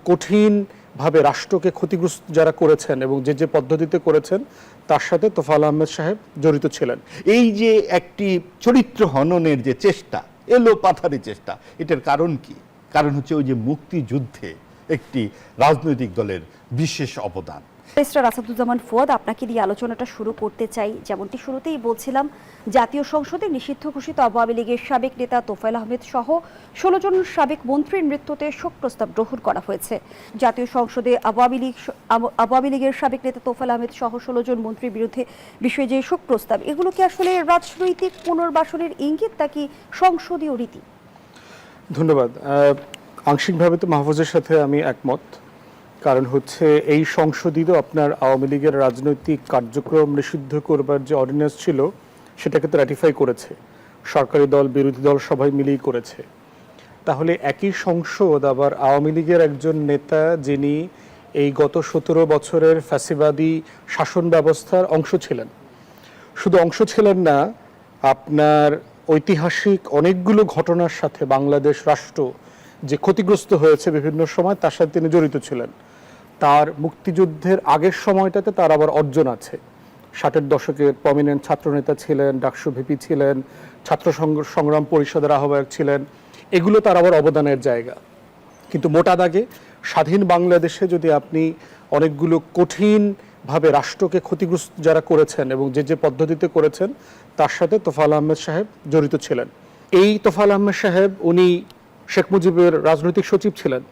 কঠিনভাবে রাষ্ট্রকে ক্ষতিগ্রস্ত যারা করেছেন এবং যে যে পদ্ধতিতে করেছেন তার সাথে তোফায়েল আহমেদ সাহেব জড়িত ছিলেন। এই যে একটি চরিত্র হননের যে চেষ্টা, এলো পাথারি চেষ্টা, এটার কারণ কি? কারণ হচ্ছে ওই যে মুক্তিযুদ্ধে একটি রাজনৈতিক দলের বিশেষ অবদান। ব্যারিস্টার আসাদুজ্জামান ফুয়াদ, আপনাকে দিয়ে আলোচনাটা শুরু করতে চাই। যেমনটি শুরুতেই বলছিলাম, জাতীয় সংসদে নিষিদ্ধ ঘোষিত আওয়ামী লীগের সাবেক নেতা তোফায়েল আহমেদ সহ 16 জন সাবেক মন্ত্রীর মৃত্যুতে শোক প্রস্তাব গ্রহণ করা হয়েছে। জাতীয় সংসদে আওয়ামী লীগের সাবেক নেতা তোফায়েল আহমেদ সহ 16 জন মন্ত্রীর বিরুদ্ধে বিষয়ে যে শোক প্রস্তাব, এগুলো কি আসলে রাজনৈতিক পুনর্বাসনের ইঙ্গিত নাকি সংসদীয় রীতি? ধন্যবাদ। আংশিকভাবে তো মাহফুজের সাথে আমি একমত। কারণ হচ্ছে এই সংসদই তো আপনার আওয়ামী লীগের রাজনৈতিক কার্যক্রম নিষিদ্ধ করবার যে অর্ডিন্যান্স ছিল সেটাকে তো রাটিফাই করেছে, সরকারি দল বিরোধী দল সবাই মিলেই করেছে। তাহলে একই সংসদ আবার আওয়ামী লীগের একজন নেতা যিনি এই গত 17 বছরের ফ্যাসিবাদী শাসন ব্যবস্থার অংশ ছিলেন, শুধু অংশ ছিলেন না, আপনার ঐতিহাসিক অনেকগুলো ঘটনার সাথে বাংলাদেশ রাষ্ট্র যে ক্ষতিগ্রস্ত হয়েছে বিভিন্ন সময় তার সাথে তিনি জড়িত ছিলেন। তার মুক্তিযুদ্ধের আগের সময়টাতে তার আবার অর্জন আছে। 60-এর দশকের প্রমিনেন্ট ছাত্রনেতা ছিলেন, ডাকসু ভিপি ছিলেন, ছাত্র সংগ্রাম পরিষদের আহ্বায়ক ছিলেন, এগুলো তার আবার অবদানের জায়গা। কিন্তু মোটা দাগে স্বাধীন বাংলাদেশে যদি আপনি অনেকগুলো কঠিনভাবে রাষ্ট্রকে ক্ষতিগ্রস্ত যারা করেছেন এবং যে যে পদ্ধতিতে করেছেন তার সাথে তোফায়েল আহমেদ সাহেব জড়িত ছিলেন। এই তোফায়েল আহমেদ সাহেব উনি শেখ মুজিবের রাজনৈতিক সচিব ছিলেন।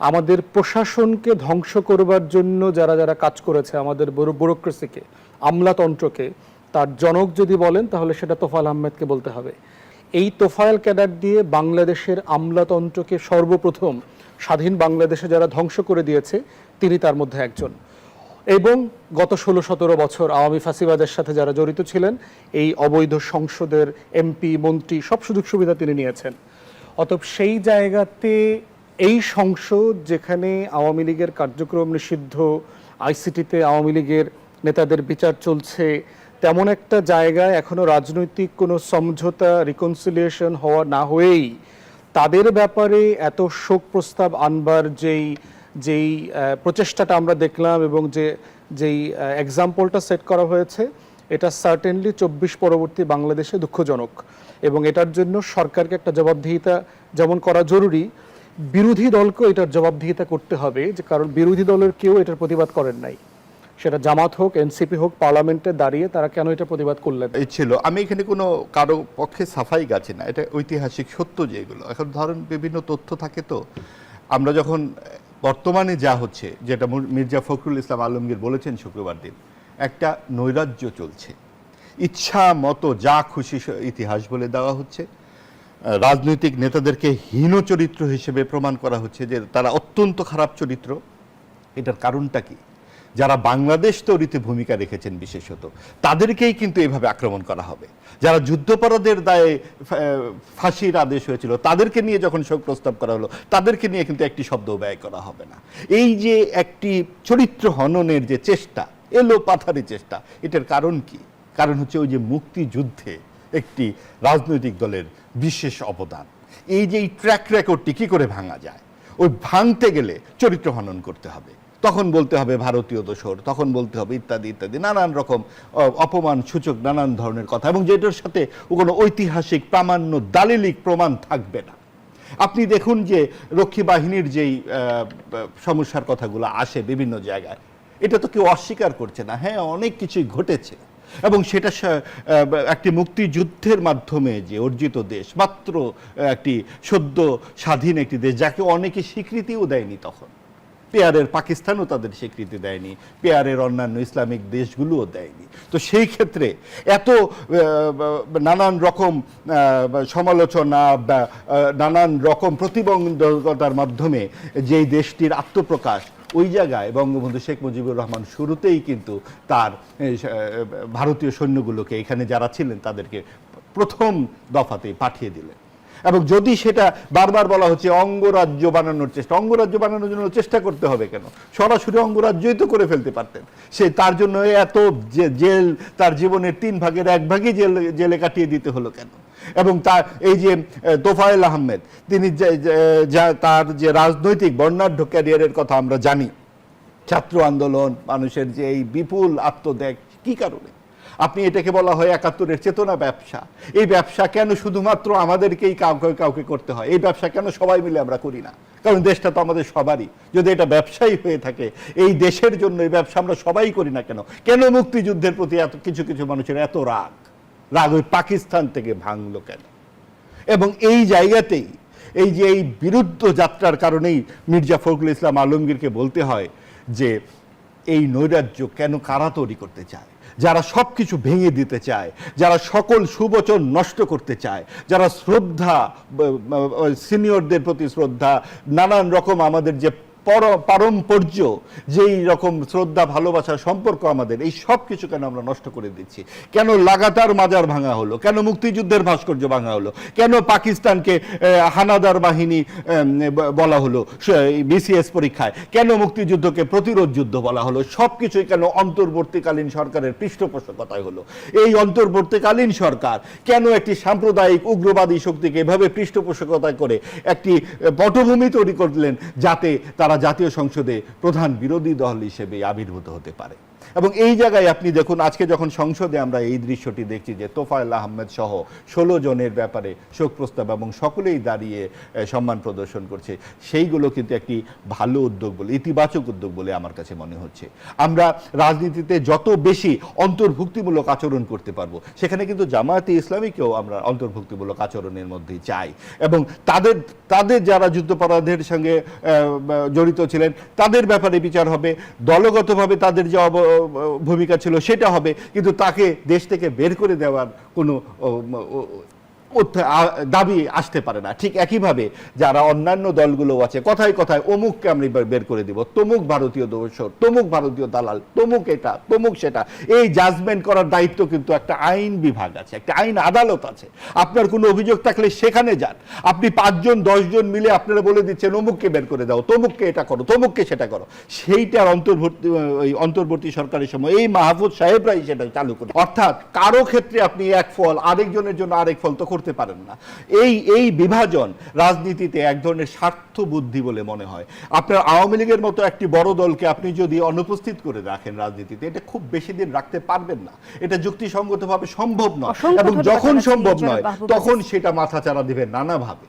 আমাদের প্রশাসনকে ধ্বংস করবার জন্য যারা যারা কাজ করেছে, আমাদের ব্যুরোক্রেসিকে, আমলাতন্ত্রকে, তার জনক যদি বলেন তাহলে সেটা তোফায়েল আহমেদকে বলতে হবে। এই তোফায়েল ক্যাডার দিয়ে বাংলাদেশের আমলাতন্ত্রকে সর্বপ্রথম স্বাধীন বাংলাদেশে যারা ধ্বংস করে দিয়েছে তিনি তার মধ্যে একজন। এবং গত 16-17 বছর আওয়ামী ফাঁসিবাদের সাথে যারা জড়িত ছিলেন, এই অবৈধ সংসদের এমপি মন্ত্রী সব সুযোগ সুবিধা তিনি নিয়েছেন। অতএব সেই জায়গাতে এই সংসদ যেখানে আওয়ামী লীগের কার্যক্রম নিষিদ্ধ, আইসিটিতে আওয়ামী লীগের নেতাদের বিচার চলছে, তেমন একটা জায়গায় এখনো রাজনৈতিক কোনো সমঝোতা রিকনসিলিয়েশন হওয়া না হয়েই তাদের ব্যাপারে এত শোক প্রস্তাব আনবার যেই প্রচেষ্টাটা আমরা দেখলাম এবং যেই এক্সাম্পলটা সেট করা হয়েছে, এটা সার্টেনলি 24 পরবর্তী বাংলাদেশে দুঃখজনক। এবং এটার জন্য সরকারকে একটা জবাবদিহিতা যেমন করা জরুরি, বিরোধী দলকেও এটার জবাবদিহিতা করতে হবে, যে কারণ বিরোধী দলের কেউ এটার প্রতিবাদ করেন নাই, সেটা জামাত হোক এনসিপি হোক, পার্লামেন্টে দাঁড়িয়ে তারা কেন এটা প্রতিবাদ করলেন। এই ছিল, আমি এখানে কোনো কারো পক্ষে সাফাই গাছি না, এটা ঐতিহাসিক সত্য যেগুলো। এখন ধরেন বিভিন্ন তথ্য থাকে, তো আমরা যখন বর্তমানে যা হচ্ছে, যেটা মির্জা ফখরুল ইসলাম আলমগীর বলেছেন শুক্রবার দিন, একটা নৈরাজ্য চলছে, ইচ্ছা মতো যা খুশি ইতিহাস বলে দেওয়া হচ্ছে, রাজনৈতিক নেতাদেরকে হীন চরিত্র হিসেবে প্রমাণ করা হচ্ছে যে তারা অত্যন্ত খারাপ চরিত্র। এটার কারণটা কি? যারা বাংলাদেশ তৈরিতে ভূমিকা রেখেছেন বিশেষত তাদেরকেই কিন্তু এভাবে আক্রমণ করা হবে। যারা যুদ্ধাপরাধের দায়ে ফাঁসির আদেশ হয়েছিল তাদেরকে নিয়ে যখন শোক প্রস্তাব করা হলো, তাদেরকে নিয়ে কিন্তু একটি শব্দ ব্যয় করা হবে না। এই যে একটি চরিত্র হননের যে চেষ্টা, এলো পাথারি চেষ্টা, এটার কারণ কি? কারণ হচ্ছে ওই যে মুক্তিযুদ্ধে একটি রাজনৈতিক দলের বিশেষ অবদান। এই যে এই ট্র্যাক রেকর্ডটি কি করে ভাঙা যায়? ওই ভাঙতে গেলে চরিত্র হনন করতে হবে, তখন বলতে হবে ভারতীয় দোসর, তখন বলতে হবে ইত্যাদি ইত্যাদি, নানান রকম অপমান সূচক নানান ধরনের কথা, এবং যেটার সাথে কোনো ঐতিহাসিক প্রামাণ্য দালিলিক প্রমাণ থাকবে না। আপনি দেখুন যে রক্ষী বাহিনীর যেই সমস্যার কথাগুলো আসে বিভিন্ন জায়গায়, এটা তো কেউ অস্বীকার করছে না। হ্যাঁ, অনেক কিছুই ঘটেছে, এবং সেটা একটি মুক্তিযুদ্ধের মাধ্যমে যে অর্জিত দেশ, মাত্র একটি সদ্য স্বাধীন একটি দেশ, যাকে অনেকে স্বীকৃতিও দেয়নি তখন। পেয়ারের পাকিস্তানও তাদের স্বীকৃতি দেয়নি, পেয়ারের অন্যান্য ইসলামিক দেশগুলোও দেয়নি। তো সেই ক্ষেত্রে এত নানান রকম সমালোচনা বা নানান রকম প্রতিবন্ধকতার মাধ্যমে যেই দেশটির আত্মপ্রকাশ, ওই জায়গায় বঙ্গবন্ধু শেখ মুজিবুর রহমান শুরুতেই কিন্তু তার ভারতীয় সৈন্যগুলোকে এখানে যারা ছিলেন তাদেরকে প্রথম দফাতেই পাঠিয়ে দিলেন। এবং যদি সেটা বারবার বলা হচ্ছে অঙ্গরাজ্য বানানোর চেষ্টা, অঙ্গরাজ্য বানানোর জন্য চেষ্টা করতে হবে কেন? সরাসরি অঙ্গরাজ্যই তো করে ফেলতে পারতেন। সে তার জন্য এত জেল, তার জীবনের 3 ভাগের 1 ভাগই জেলে কাটিয়ে দিতে হলো কেন? এবং তার এই যে তোফায়েল আহমেদ, তিনি তার যে রাজনৈতিক বর্ণাঢ্য ক্যারিয়ারের কথা আমরা জানি, ছাত্র আন্দোলন, মানুষের যে এই বিপুল আত্মত্যাগ, কি কারণে? আপনি এটাকে বলা হয় ৭১-এর চেতনা ব্যবসা। এই ব্যবসা কেন শুধুমাত্র আমাদেরকেই কাউকে কাউকে করতে হয়? এই ব্যবসা কেন সবাই মিলে আমরা করি না? কারণ দেশটা তো আমাদের সবারই। যদি এটা ব্যবসায়ী হয়ে থাকে, এই দেশের জন্য এই ব্যবসা আমরা সবাই করি না কেন? কেন মুক্তিযুদ্ধের প্রতি এত কিছু কিছু মানুষের এত রাগ ওই পাকিস্তান থেকে ভাঙলো কেন? এবং এই জায়গাতেই এই যে এই বিরুদ্ধ যাত্রার কারণেই মির্জা ফখরুল ইসলাম আলমগীরকে বলতে হয় যে এই নৈরাজ্য কেন কারা তৈরি করতে চায়, যারা সবকিছু ভেঙে দিতে চায়, যারা সকল সুবচন নষ্ট করতে চায়, যারা শ্রদ্ধা, সিনিয়রদের প্রতি শ্রদ্ধা, নানান রকম আমাদের যে পারম্পর্য, যেই রকম শ্রদ্ধা ভালোবাসার সম্পর্ক আমাদের, এই সব কিছু কেন আমরা নষ্ট করে দিচ্ছি? কেন লাগাতার মাজার ভাঙা হলো? কেন মুক্তিযুদ্ধের ভাস্কর্য ভাঙা হলো? কেন পাকিস্তানকে হানাদার বাহিনী বলা হলো বিসিএস পরীক্ষায়? কেন মুক্তিযুদ্ধকে প্রতিরোধ যুদ্ধ বলা হলো? সব কিছুই কেন অন্তর্বর্তীকালীন সরকারের পৃষ্ঠপোষকতায় হলো? এই অন্তর্বর্তীকালীন সরকার কেন একটি সাম্প্রদায়িক উগ্রবাদী শক্তিকে এভাবে পৃষ্ঠপোষকতা করে একটি পটভূমি তৈরি করলেন যাতে তারা জাতীয় সংসদে প্রধান বিরোধী দল হিসেবে আবির্ভূত হতে পারে? এবং এই জায়গায় আপনি দেখুন, আজকে যখন সংসদে আমরা এই দৃশ্যটি দেখছি যে তোফায়েল আহমেদ সহ ১৬ জনের ব্যাপারে শোক প্রস্তাব এবং সকলেই দাঁড়িয়ে সম্মান প্রদর্শন করছে, সেইগুলো কিন্তু একটি ভালো উদ্যোগ বলে, ইতিবাচক উদ্যোগ বলে আমার কাছে মনে হচ্ছে। আমরা রাজনীতিতে যত বেশি অন্তর্ভুক্তিমূলক আচরণ করতে পারবো, সেখানে কিন্তু জামায়াতে ইসলামীকেও আমরা অন্তর্ভুক্তিমূলক আচরণের মধ্যেই চাই। এবং তাদের যারা যুদ্ধাপরাধের সঙ্গে জড়িত ছিলেন তাদের ব্যাপারে বিচার হবে, দলগতভাবে তাদের যে ভূমিকা ছিল সেটা হবে, কিন্তু তাকে দেশ থেকে বের করে দেওয়ার কোনো দাবি আসতে পারে না। ঠিক একইভাবে যারা অন্যান্য দলগুলো আছে, কথায় কথায় অমুককে আমরা বের করে দিব, তমুক ভারতীয় দোসর, তমুক ভারতীয় দালাল, তমুক এটা, তমুক সেটা, এই জাজমেন্ট করার দায়িত্ব কিন্তু একটা আইন বিভাগ আছে, একটা আইন আদালত আছে। আপনার কোনো অভিযোগ থাকলে সেখানে যান। আপনি ৫ জন ১০ জন মিলে আপনারা বলে দিচ্ছেন অমুককে বের করে দাও, তমুককে এটা করো, তমুককে সেটা করো। সেইটার অন্তর্বর্তী সরকারের সময় এই মাহফুজ সাহেবরাই সেটা চালু করে। অর্থাৎ কারো ক্ষেত্রে আপনি এক ফল আরেকজনের জন্য আরেক ফল তো করতে পারেন না। এই বিভাজন রাজনীতিতে এক ধরনের স্বার্থ বুদ্ধি বলে মনে হয়। আপনার আওয়ামী লীগের মতো একটি বড় দলকে আপনি যদি অনুপস্থিত করে রাখেন রাজনীতিতে, এটা খুব বেশি দিন রাখতে পারবেন না। এটা যুক্তিসঙ্গতভাবে সম্ভব নয়, এবং যখন সম্ভব নয় তখন সেটা মাথাচাড়া দিবে নানাভাবে।